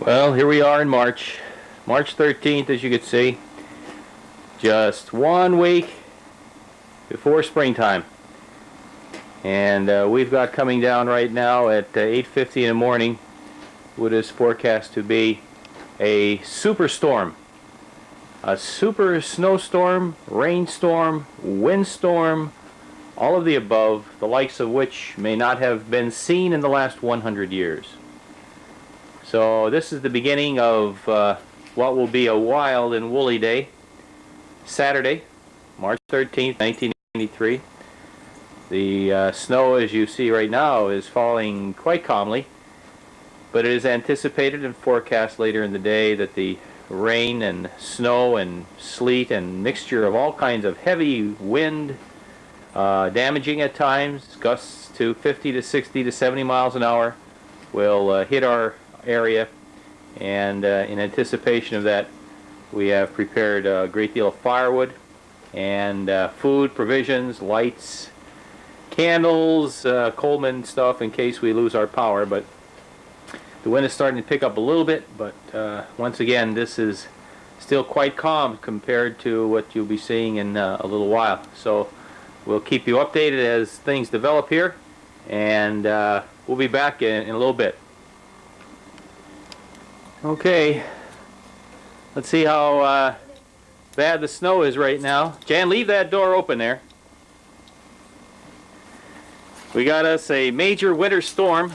Well, here we are in March. March 13th, as you can see. Just 1 week before springtime. And we've got coming down right now at 8:50 in the morning what is forecast to be a superstorm. A super snowstorm, rainstorm, windstorm, all of the above, the likes of which may not have been seen in the last 100 years. So this is the beginning of what will be a wild and woolly day. Saturday, March 13th, 1993. The snow, as you see right now, is falling quite calmly, but it is anticipated and forecast later in the day that the rain and snow and sleet and mixture of all kinds of heavy wind, damaging at times, gusts to 50 to 60 to 70 miles an hour, will hit our area, and in anticipation of that we have prepared a great deal of firewood and food, provisions, lights, candles, Coleman stuff in case we lose our power. But the wind is starting to pick up a little bit, but once again this is still quite calm compared to what you'll be seeing in a little while. So we'll keep you updated as things develop here, and we'll be back in a little bit. Okay, let's see how bad the snow is right now. Jan, leave that door open there. We got us a major winter storm.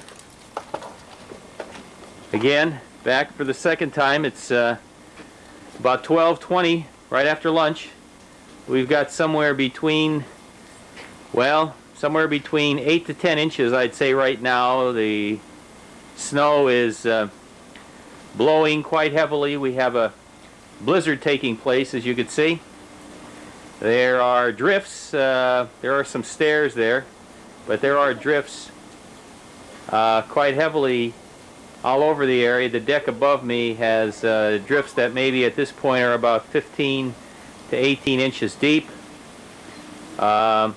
Again, back for the second time. It's about 12:20, right after lunch. We've got somewhere between 8 to 10 inches, I'd say right now. The snow is blowing quite heavily. We have a blizzard taking place, as you can see. There are drifts. There are some stairs there, but there are drifts quite heavily all over the area. The deck above me has drifts that maybe at this point are about 15 to 18 inches deep. We're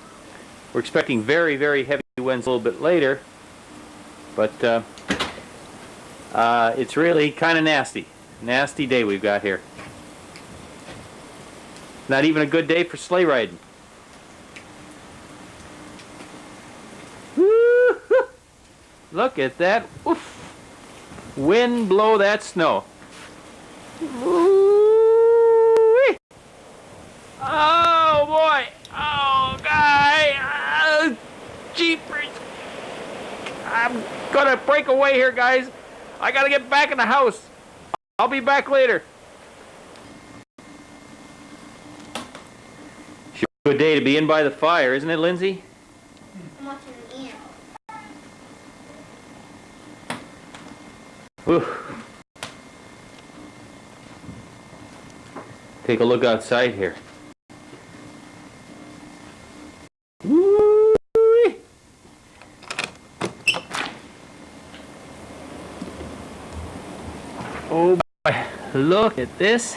expecting very, very heavy winds a little bit later, but it's really kind of nasty day we've got here. Not even a good day for sleigh riding. Woo-hoo! Look at that. Oof. Wind blow that snow. Ooh-wee. Oh boy. Oh guy. Jeepers. I'm gonna break away here, guys. I gotta get back in the house. I'll be back later. Sure, good day to be in by the fire, isn't it, Lindsay? I'm watching the ant. Whew. Take a look outside here. Woo-wee. Oh boy, look at this.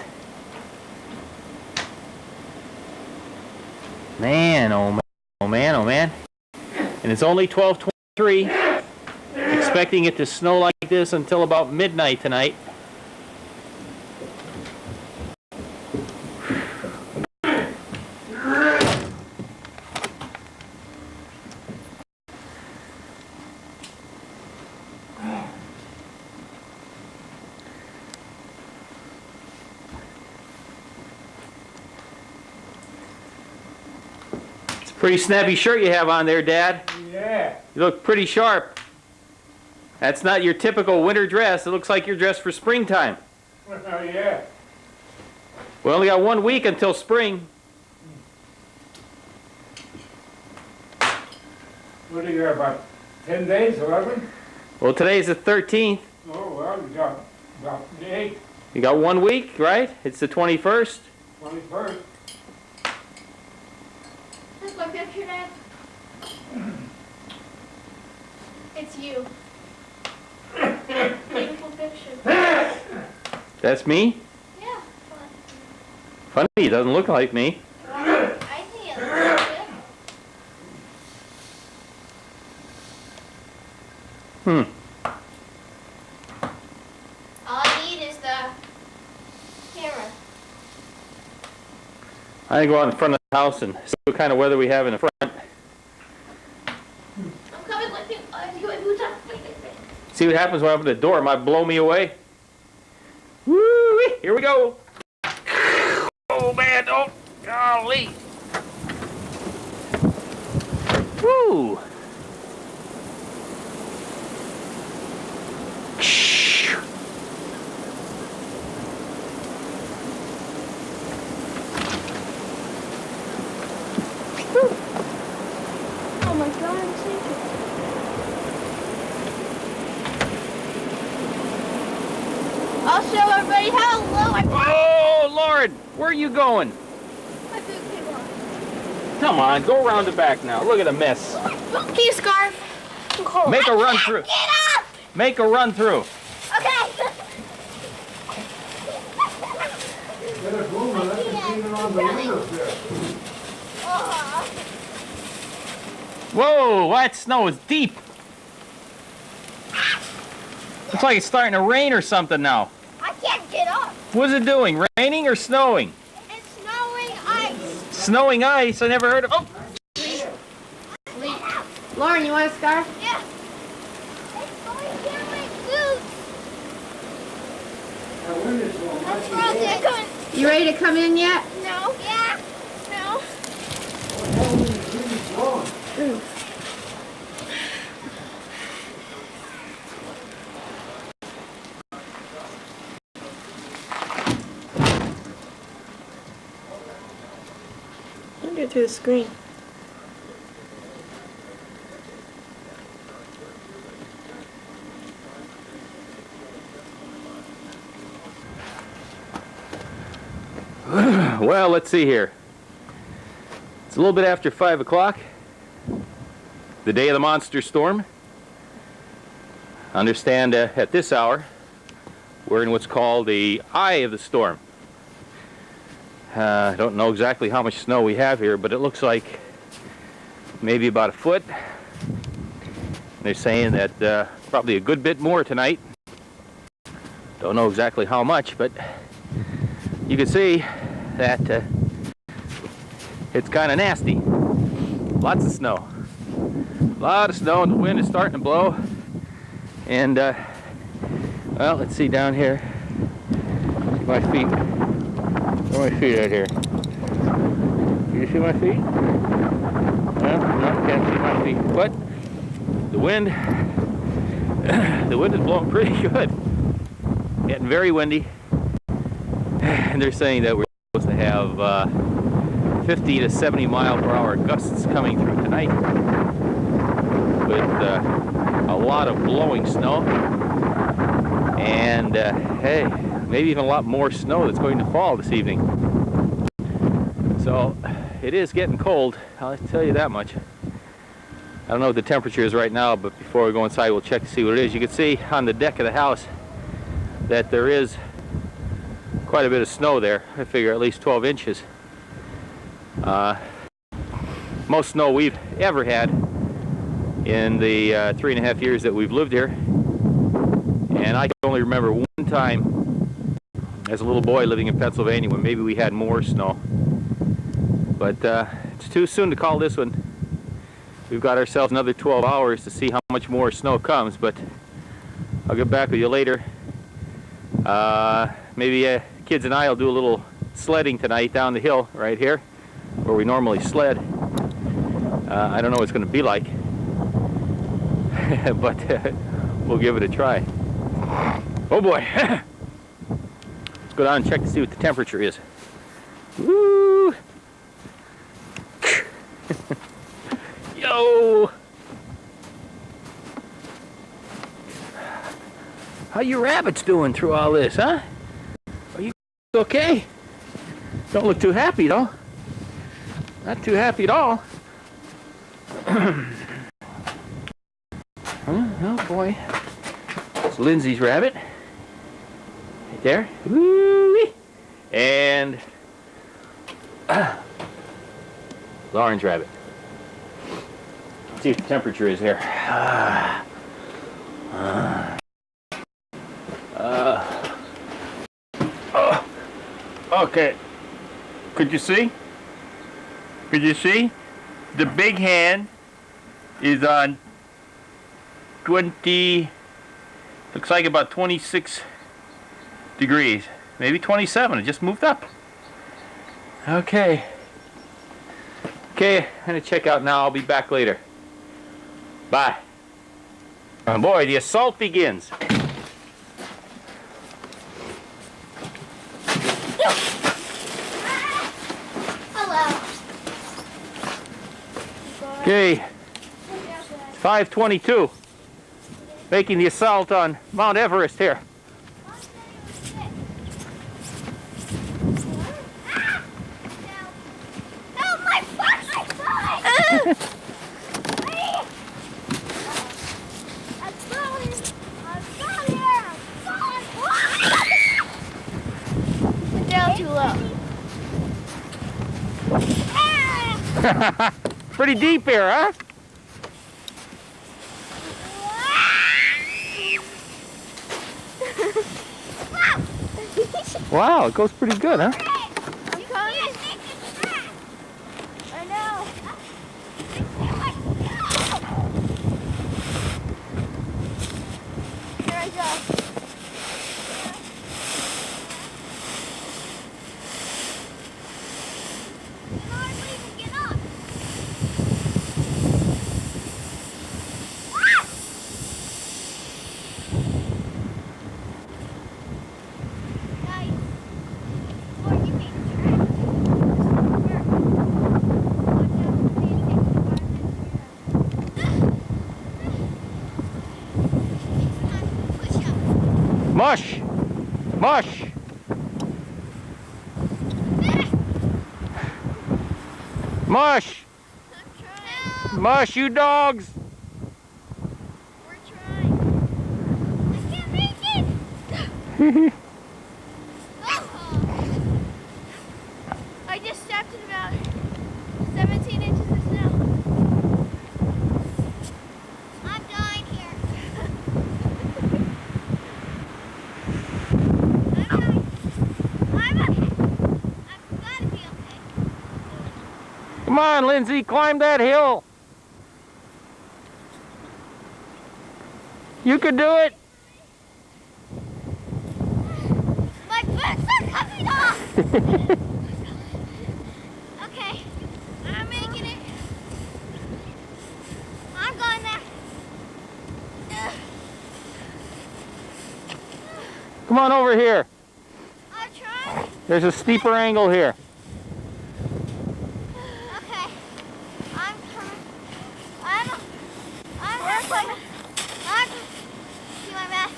Man, oh man, oh man, oh man. And it's only 12:23. Expecting it to snow like this until about midnight tonight. It's a pretty snappy shirt you have on there, Dad. Yeah. You look pretty sharp. That's not your typical winter dress. It looks like you're dressed for springtime. Oh, yeah. We only got 1 week until spring. What do you got, about 10 days, 11? Well, today's the 13th. Oh, well, you got about 8, You got 1 week, right? It's the 21st. 21st. That's my picture, Dad. It's you. Beautiful picture. That's me? Yeah. Funny, it doesn't look like me. I think it looks good. Hmm. I like I go out in front of the house and see what kind of weather we have in the front. I'm coming with you. I have to get my boots on. Wait. See what happens when I open the door. It might blow me away. Woo! Here we go. Oh man! Oh, golly! Woo! Oh my God, I'm sinking. I'll show everybody how low Oh Lord! Where are you going? my boot came off. Come on, go around the back now. Look at the mess. Can you scarf? I'm cold. Make a run through. Get up! Make a run through. Okay. Get a broom and let it clean it on the windows there. Oh. Whoa! That snow is deep. Looks like it's starting to rain or something now. I can't get up. What's it doing? Raining or snowing? It's snowing ice. Snowing ice. I never heard of. Oh. Lauren, you want a scarf? Yeah. It's going down my boots. That wind is blowing. That's wrong, Dick. You ready to come in yet? No. Yeah. No. What the hell is the wind blowing? Don't do it through the screen. Well, let's see here. It's a little bit after 5 o'clock. The day of the monster storm. Understand at this hour we're in what's called the eye of the storm. I don't know exactly how much snow we have here, but it looks like maybe about a foot. They're saying that probably a good bit more tonight. Don't know exactly how much, but you can see that it's kind of nasty. Lots of snow. A lot of snow, and the wind is starting to blow. And, well, let's see down here. See my feet. Where are my feet out here? Can you see my feet? Well, no, can't see my feet. But the wind is blowing pretty good. Getting very windy. And they're saying that we're supposed to have 50 to 70 mile per hour gusts coming through tonight with a lot of blowing snow and hey, maybe even a lot more snow that's going to fall this evening. So it is getting cold, I'll tell you that much. I don't know what the temperature is right now, but before we go inside we'll check to see what it is. You can see on the deck of the house that there is quite a bit of snow there. I figure at least 12 inches. Most snow we've ever had in the 3.5 years that we've lived here. And I can only remember one time as a little boy living in Pennsylvania when maybe we had more snow. But it's too soon to call this one. We've got ourselves another 12 hours to see how much more snow comes, but I'll get back with you later. Maybe kids and I will do a little sledding tonight down the hill right here where we normally sled. I don't know what it's going to be like, but we'll give it a try. Oh boy. Let's go down and check to see what the temperature is. Woo! Yo! How you rabbits doing through all this, huh? Are you okay? Don't look too happy, though. Not too happy at all. Oh, boy. It's Lindsay's rabbit. Right there. Woo-wee. And Lauren's rabbit. Let's see what the temperature is here. Okay. Could you see? Could you see? The big hand is on 20, looks like about 26 degrees. Maybe 27, it just moved up. Okay. Okay, I'm gonna check out now. I'll be back later. Bye. Oh boy, the assault begins. Hello. Okay, 5:22. Making the assault on Mount Everest here. Help my fucking foot! I'm falling. I'm falling. Down too low. Pretty deep here, huh? Wow, it goes pretty good, huh? I'm coming. I know. Here I go. Get up. Mush! Mush! Mush! Mush, you dogs! We're trying. I can't make it. I just stepped in about 17 inches of snow. I'm dying here. I'm okay. I've got to be okay. Come on, Lindsay, climb that hill! You can do it! My boots are coming off! Okay, I'm making it. I'm going there. Come on over here. I'm trying. There's a steeper angle here. Okay, I'm coming. I'm coming. I'm do my best.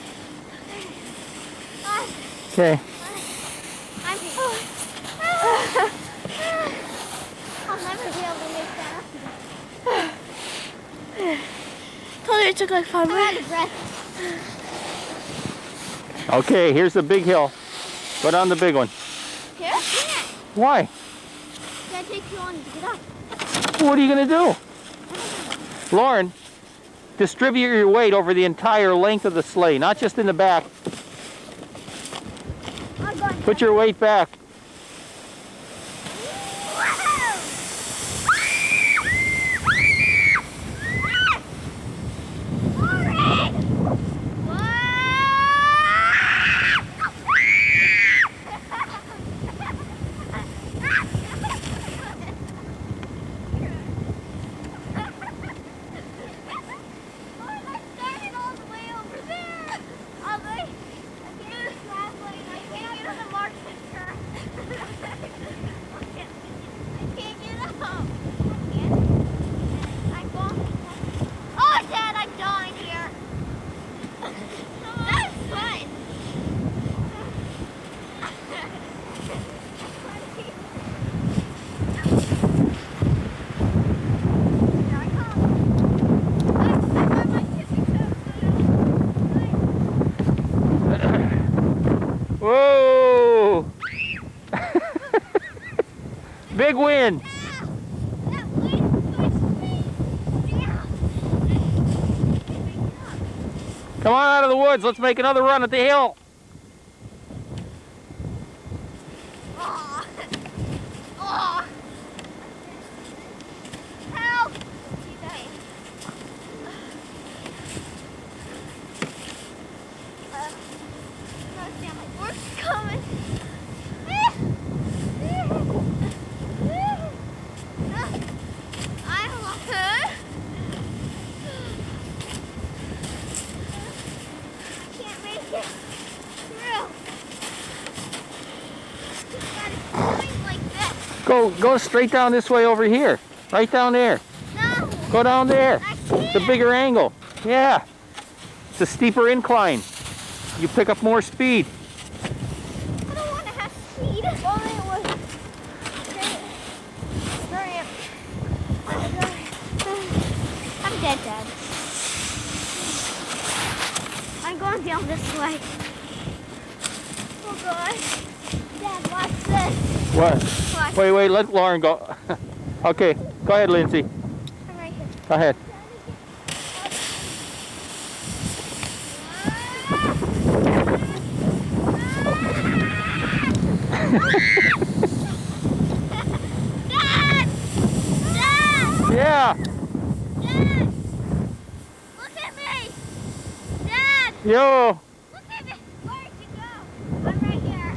Okay. I'm I'll never be able to make that. Told you it took like 5 minutes. I'm out of breath. Okay, here's the big hill. Go down the big one. Here? Yeah. Why? It's gonna take too long to get up. What are you going to do? Lauren, distribute your weight over the entire length of the sleigh, not just in the back. I'm going. Put your weight back. Whoa! Big wind. Come on out of the woods. Let's make another run at the hill. Go straight down this way over here. Right down there. No. Go down there. I can't. The bigger angle. Yeah. It's a steeper incline. You pick up more speed. I don't want to have speed. If only it was straight. I'm dead, Dad. I'm going down this way. Oh gosh. Dad, watch this. What? Watch. Wait, let Lauren go. Okay, go ahead, Lindsay. I'm right here. Go ahead. Dad! Dad! Yeah. Dad! Look at me! Dad! Yo. Look at me! Where'd you go? I'm right here.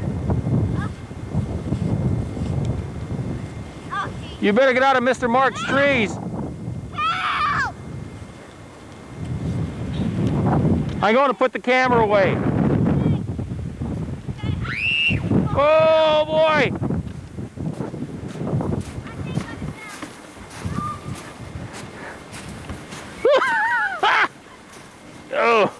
Oh, geez. You better get out of Mr. Mark's trees. Help! I'm going to put the camera away. Oh boy. Oh.